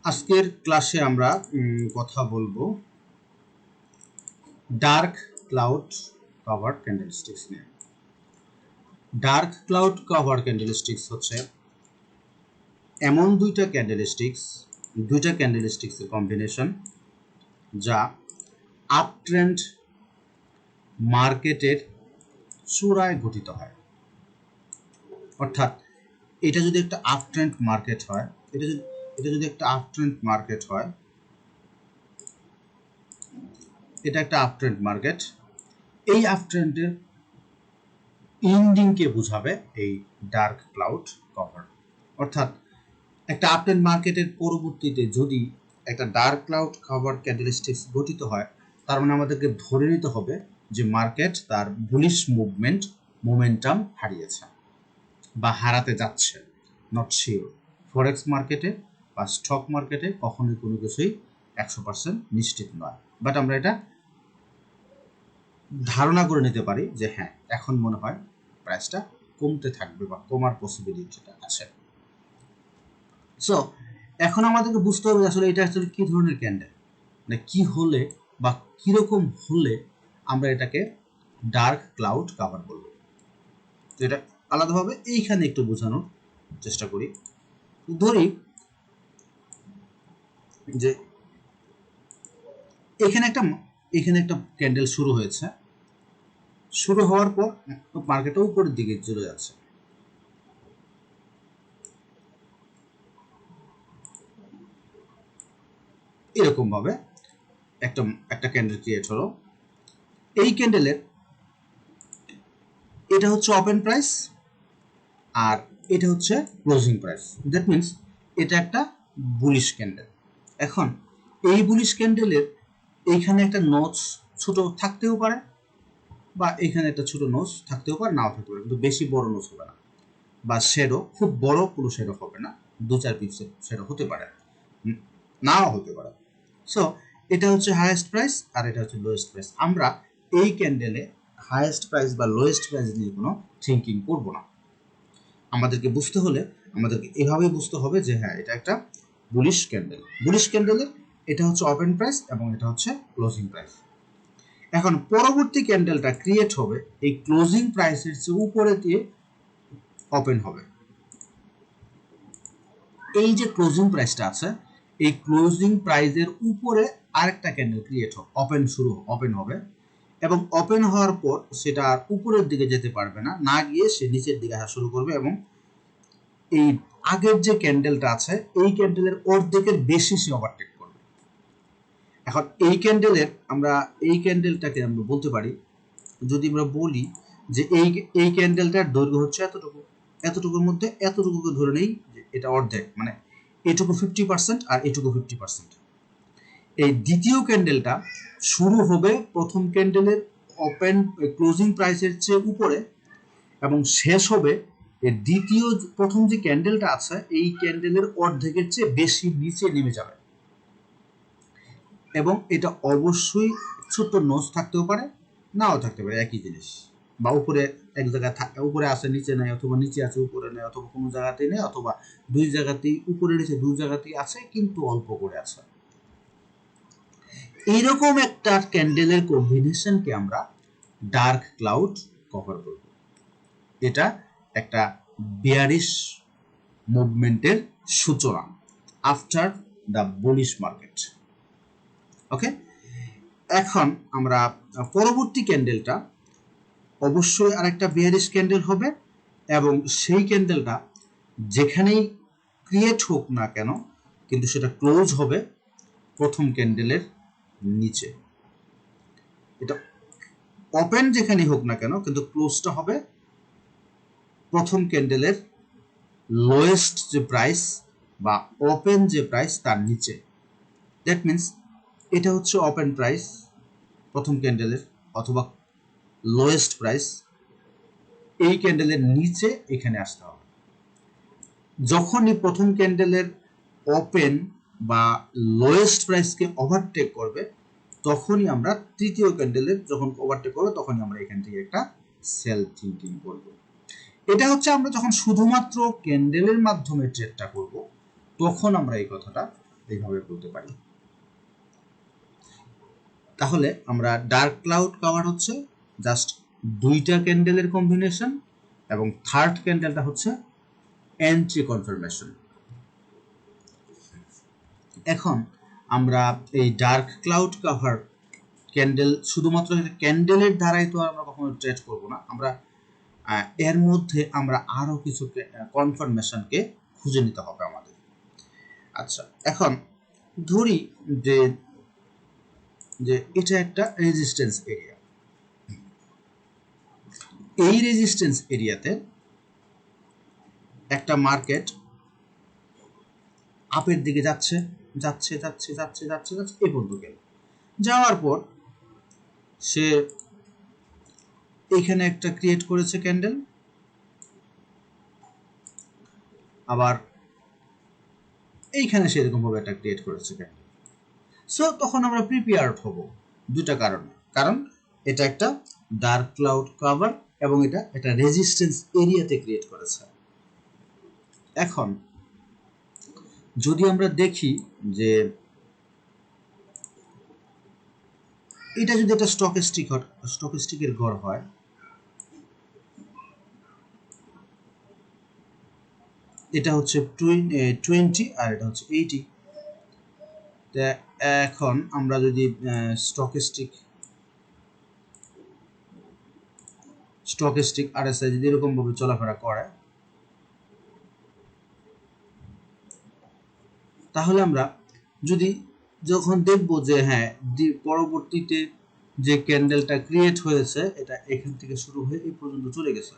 আজকের ক্লাসে আমরা কথা বলবো ডার্ক ক্লাউড কভার ক্যান্ডেলস্টিক্স নিয়ে। ডার্ক ক্লাউড কভার ক্যান্ডেলস্টিক্স হচ্ছে এমন দুইটা ক্যান্ডেলস্টিক্সের কম্বিনেশন যা আপ ট্রেন্ড মার্কেটের চূড়ায় গঠিত হয়। অর্থাৎ এটা যদি একটা আপ ট্রেন্ড মার্কেট হয়, এটা যদি একটা আপ ট্রেন্ড মার্কেট হয়, এটা একটা আপ ট্রেন্ড মার্কেট, এই আপ ট্রেন্ডের এন্ডিংকে বোঝাবে এই ডার্ক ক্লাউড কভার। অর্থাৎ একটা আপ ট্রেন্ড মার্কেটের পরবর্তীতে যদি একটা ডার্ক ক্লাউড কভার ক্যান্ডেলস্টিক্স গঠিত হয়, তার মানে আমাদেরকে ধরে নিতে হবে যে মার্কেট তার বুলিশ মোমেন্টাম হারিয়েছে বা হারাতে যাচ্ছে। Not sure. ফরেক্স মার্কেটে বা স্টক মার্কেটে কখনোই কোনো কিছুই 100% নিশ্চিত নয়, বাট আমরা এটা ধারণা করে নিতে পারি যে হ্যাঁ, এখন মনে হয় প্রাইসটা কমতে থাকবে বা কমার পসিবিলিটিটা আছে। সো এখন আমাদেরকে বুঝতে হবে আসলে এটা আসলে কি ধরনের ক্যান্ডেল, মানে কি হলে বা কিরকম হলে আমরা এটাকে ডার্ক ক্লাউড কভার বলবো। তো এটা আলাদাভাবে এইখানে একটু বোঝানোর চেষ্টা করি। ধরি যে এখানে একটা ক্যান্ডেল শুরু হয়েছে, শুরু হওয়ার পর মার্কেটটা উপরের দিকে চলে যাচ্ছে। এরকম ভাবে একটা ক্যান্ডেল ক্রিয়েট হলো। এই ক্যান্ডেলের এটা হচ্ছে ওপেন প্রাইস আর এটা হচ্ছে ক্লোজিং প্রাইস। দ্যাট মিনস এটা একটা বুলিশ ক্যান্ডেল। এখন এই বুলিশ ক্যান্ডেলের এইখানে একটা নোচ ছোট থাকতেও পারে বা এখানে একটা ছোট নোচ থাকতেও পারে, নাও থাকতে পারে, কিন্তু বেশি বড় নোচ হবে না, বা শ্যাডো খুব বড় কোনো শ্যাডো হবে না, 2-4 পিক্সেল শ্যাডো হতে পারে, নাও হতে পারে। সো এটা হচ্ছে হাইয়েস্ট প্রাইস আর এটা হচ্ছে লোয়েস্ট প্রাইস। আমরা এই ক্যান্ডেলে হাইয়েস্ট প্রাইস বা লোয়েস্ট প্রাইস নিয়ে কোনো থিঙ্কিং করব না। আমাদেরকে বুঝতে হলে আমাদেরকে এভাবেই বুঝতে হবে যে হ্যাঁ, এটা একটা বুলিশ ক্যান্ডেল। বুলিশ ক্যান্ডেলের এটা হচ্ছে ওপেন প্রাইস এবং এটা হচ্ছে ক্লোজিং প্রাইস। এখন পরবর্তী ক্যান্ডেলটা ক্রিয়েট হবে এই ক্লোজিং প্রাইসের চেয়ে উপরে দিয়ে ওপেন হবে। এই যে ক্লোজিং প্রাইসটা আছে, এই ক্লোজিং প্রাইসের উপরে আরেকটা ক্যান্ডেল ক্রিয়েট হবে, ওপেন হবে এবং ওপেন হওয়ার পর সেটা আর উপরের দিকে যেতে পারবে না, না গিয়ে সে নিচের দিকে আসা শুরু করবে এবং এই আগের যে ক্যান্ডেলটা আছে এই ক্যান্ডেলের অর্ধেকের বেশি সে ওভারটেক করবে। এখন এই ক্যান্ডেলটাকে আমরা বলতে পারি, যদি আমরা বলি যে এই ক্যান্ডেলটার দৈর্ঘ্য হচ্ছে এতটুকুর মধ্যে এতটুকুকে ধরে নেই যে এটা অর্ধেক, মানে এটুকু 50% আর এটুকু 50%। এই দ্বিতীয় ক্যান্ডেলটা শুরু হবে প্রথম ক্যান্ডেলের ক্লোজিং প্রাইসের চেয়ে উপরে এবং শেষ হবে প্রথম যে ক্যান্ডেলটা আছে এই ক্যান্ডেলের অর্ধেকের চেয়ে বেশি নিচে নেমে যাবে এবং এটা অবশ্যই ছোট্ট নোচ থাকতেও পারে, নাও থাকতে পারে, একই জিনিস, বা উপরে এক জায়গায় উপরে আছে নিচে নেই, অথবা নিচে আছে উপরে নেই, অথবা কোনো জায়গাতেই নেই, অথবা দুই জায়গাতেই উপরে নিচে দুই জায়গাতেই আছে কিন্তু অল্প করে আছে। এইরকম একটা ক্যান্ডেলের কম্বিনেশনকে আমরা ডার্ক ক্লাউড কভার বলব। এটা একটা বেয়ারিশ মুভমেন্টের সূচনা আফটার দ্য বুলিশ মার্কেট। ওকে, এখন আমরা পরবর্তী ক্যান্ডেলটা অবশ্যই আরেকটা বেয়ারিশ ক্যান্ডেল হবে এবং সেই ক্যান্ডেলটা যেখানেই ক্রিয়েট হোক না কেন কিন্তু সেটা ক্লোজ হবে প্রথম ক্যান্ডেলের নিচে। এটা ওপেন যেখানেই হোক না কেন কিন্তু ক্লোজটা হবে প্রথম ক্যান্ডেলের লোয়েস্ট যে প্রাইস বা ওপেন যে প্রাইস তার নিচে। দ্যাট মিনস এটা হচ্ছে ওপেন প্রাইস প্রথম ক্যান্ডেলের অথবা লোয়েস্ট প্রাইস, এই ক্যান্ডেলের নিচে এখানে আসতে হবে। যখনই প্রথম ক্যান্ডেলের ওপেন বা লোয়েস্ট প্রাইসকে ওভারটেক করবে তখনই আমরা তৃতীয় ক্যান্ডেলের যখন ওভারটেক করবে তখনই আমরা এখান থেকে একটা সেল থিঙ্কিং করব। এটা হচ্ছে আমরা যখন শুধুমাত্র ক্যান্ডেলের মাধ্যমে ট্রেডটা করব তখন আমরা এই কথাটা এইভাবে বলতে পারি। তাহলে আমরা ডার্ক ক্লাউড কভার হচ্ছে জাস্ট দুইটা ক্যান্ডেলের কম্বিনেশন এবং থার্ড ক্যান্ডেলটা হচ্ছে এন্ট্রি কনফার্মেশন। এখন আমরা এই ডার্ক ক্লাউড কভার ক্যান্ডেল শুধুমাত্র ক্যান্ডেলের দ্বারাই তো আমরা কখনো ট্রেড করব না, আমরা এর মধ্যে আমরা আরো কিছু কনফার্মেশনকে খুঁজে নিতে হবে আমাদের। আচ্ছা, এখন ধরি যে যে এটা একটা রেজিস্ট্যান্স এরিয়া, এই রেজিস্ট্যান্স এরিয়াতে একটা মার্কেট আপের দিকে যাচ্ছে যাচ্ছে যাচ্ছে যাচ্ছে যাচ্ছে যাচ্ছে এই পর্যন্ত গেল, যাওয়ার পর সে এখানে একটা ক্রিয়েট করেছে ক্যান্ডেল, আবার এইখানে সেরকম ভাবে একটা ক্রিয়েট করেছে ক্যান্ডেল। সো তখন আমরা প্রিপেয়ার্ড হব দুটা কারণে, কারণ এটা একটা ডার্ক ক্লাউড কভার এবং এটা একটা রেজিস্ট্যান্স এরিয়াতে ক্রিয়েট করেছে। এখন যদি আমরা দেখি যে এটা যদি একটা স্টকেস্টিকের ঘর হয়, এটা হচ্ছে 20 আর এটা হচ্ছে 80। এখন আমরা যদি স্টকেস্টিক আরএসআই যদি এরকম ভাবে চলাফেরা করে, তাহলে আমরা যদি যখন দেখব যে হ্যাঁ পরবর্তীতে যে ক্যান্ডেলটা ক্রিয়েট হয়েছে এটা এখান থেকে শুরু হয়ে এই পর্যন্ত চলে গেছে,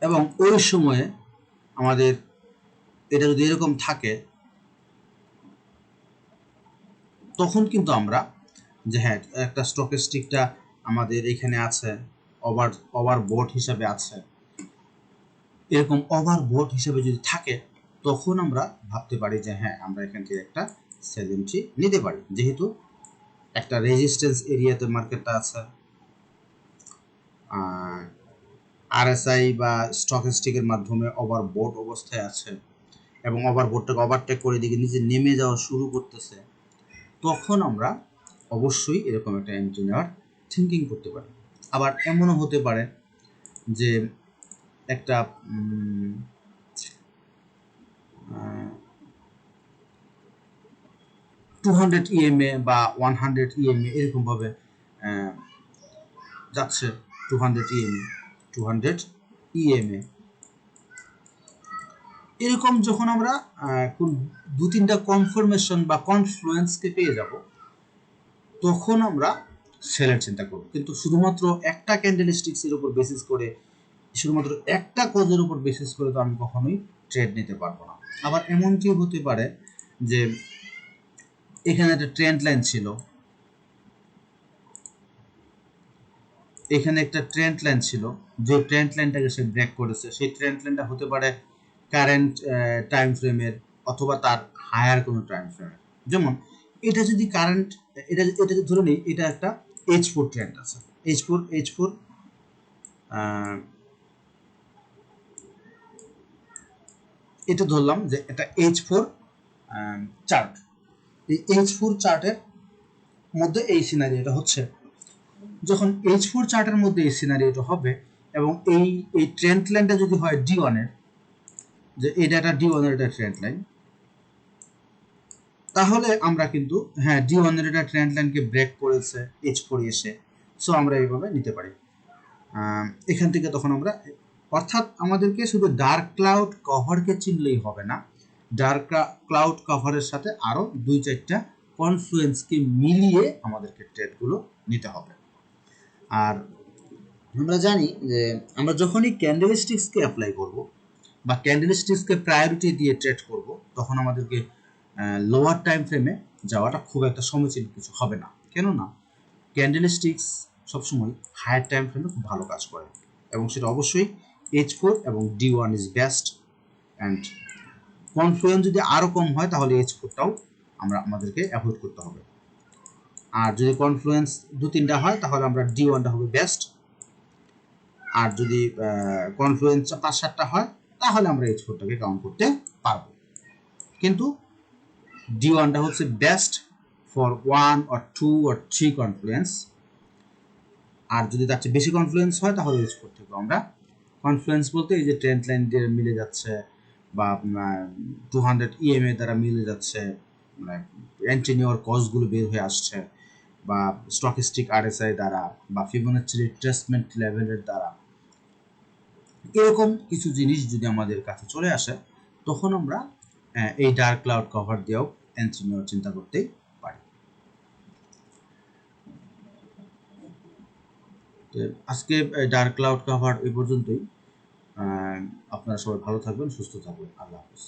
এবং ওই সময়ে আমাদের এটা যদি এরকম থাকে তখন কিন্তু আমরা যে হ্যাঁ একটা স্টকেস্টিকটা আমাদের এখানে আছে, ওভারবোট হিসাবে আছে, এরকম ওভারবোট হিসাবে যদি থাকে তখন আমরা ভাবতে পারি যে হ্যাঁ আমরা এখান থেকে একটা সেল এন্ট্রি নিতে পারি, যেহেতু একটা রেজিস্ট্যান্স এরিয়াতে মার্কেটটা আছে, আরএসআই বা স্টকেস্টিকের মাধ্যমে ওভারবোট অবস্থায় আছে এবং ওভারবোটটাকে ওভারটেক করে দিকে নিচে নেমে যাওয়া শুরু করতেছে, তখন আমরা অবশ্যই এরকম একটা এন্ট্রি নেওয়ার থিঙ্কিং করতে পারি। আবার এমনও হতে পারে যে একটা 200 EMA বা 100 EMA এরকম ভাবে যাচ্ছে, 200 EMA এরকম যখন আমরা দু তিনটা কনফার্মেশন বা কনফ্লুয়েন্সকে পেয়ে যাব তখন আমরা সেলের চিন্তা করব। কিন্তু শুধুমাত্র একটা ক্যান্ডেলস্টিক্সের উপর বেসিস করে, শুধুমাত্র একটা কজের উপর বেসিস করে তো আমি কখনোই ট্রেড নিতে পারবো না। আবার এমন কি হতে পারে যে এখানে একটা ট্রেন্ড লাইন ছিল, এখানে একটা ট্রেন্ড লাইন ছিল, যে ট্রেন্ড লাইনটাকে সে ব্রেক করেছে, সেই ট্রেন্ড লাইনটা হতে পারে কারেন্ট টাইম ফ্রেমের অথবা তার হায়ার কোনো টাইম ফ্রেমের। যেমন এটা যদি কারেন্ট, এটা যদি ধরে নিই এটা একটা H4 ট্রেন্ড আছে, H4 এটা ধরলাম যে এটা H4 চার্ট, এই H4 চার্টের মধ্যে এই সিনারিওটা হচ্ছে, যখন H4 চার্টের মধ্যে এই সিনারিওটা হবে এবং এই ট্রেন্ড লাইনটা যদি হয় D1 এর, যে এটা একটা D1 এর একটা ট্রেন্ড লাইন, তাহলে আমরা কিন্তু হ্যাঁ D1 এর একটা ট্রেন্ড লাইনকে ব্রেক করেছে H4 এসে, সো আমরা এইভাবে নিতে পারি। এখান থেকে তখন আমরা, অর্থাৎ আমাদেরকে শুধু ডার্ক ক্লাউড কভারকে চিনলেই হবে না, ডার্ক ক্লাউড কভারের সাথে আরো দুই চারটা কনফ্লুয়েন্সকে মিলিয়ে আমাদেরকে ট্রেডগুলো নিতে হবে। আর আমরা জানি যে আমরা যখনই ক্যান্ডেলস্টিক্সকে অ্যাপ্লাই করব বা ক্যান্ডেলস্টিক্সকে প্রায়োরিটি দিয়ে ট্রেড করব তখন আমাদেরকে লোয়ার টাইম ফ্রেমে যাওয়াটা খুব একটা সমীচীন কিছু হবে না, কেননা ক্যান্ডেলস্টিক্স সবসময় হায়ার টাইম ফ্রেমে খুব ভালো কাজ করে এবং সেটা অবশ্যই H4 এবং D1 is best, and confluence যদি আরও কম হয় তাহলে H4টাও আমাদেরকে অ্যাভয়েড করতে হবে। আর যদি কনফ্লুয়েন্স দু তিনটা হয় তাহলে আমরা D1টা হবে বেস্ট, আর যদি কনফ্লুয়েন্স 5-7টা হয় তাহলে আমরা এই স্কোরটাকে কাউন্ট করতে পারবো। কিন্তু D1টা হচ্ছে best for 1 or 2 or 3 confluence, আর যদি তার চেয়ে বেশি কনফ্লুয়েন্স হয় তাহলে ইউজ করতে হবে আমরা। কনফ্লুয়েন্স বলতে এই যে ট্রেন্ড লাইন দিয়ে মিলে যাচ্ছে বা 200 EMA দ্বারা মিলে যাচ্ছে, মানে এন্ট্রিনিওর কস্টগুলো বের হয়ে আসছে, বা স্টকিস্টিক RSI দ্বারা বা ফিবোনাচ্চি রিট্রেসমেন্ট লেভেলের দ্বারা, এরকম কিছু জিনিস যদি আমাদের কাছে চলে আসে তখন আমরা এই ডার্ক ক্লাউড কভার দিয়েও এন্ট্রি নেওয়ার চিন্তা করতেই পারি। আজকে ডার্ক ক্লাউড কভার এই পর্যন্তই। আপনারা সবাই ভালো থাকবেন, সুস্থ থাকবেন। আল্লাহ হাফেজ।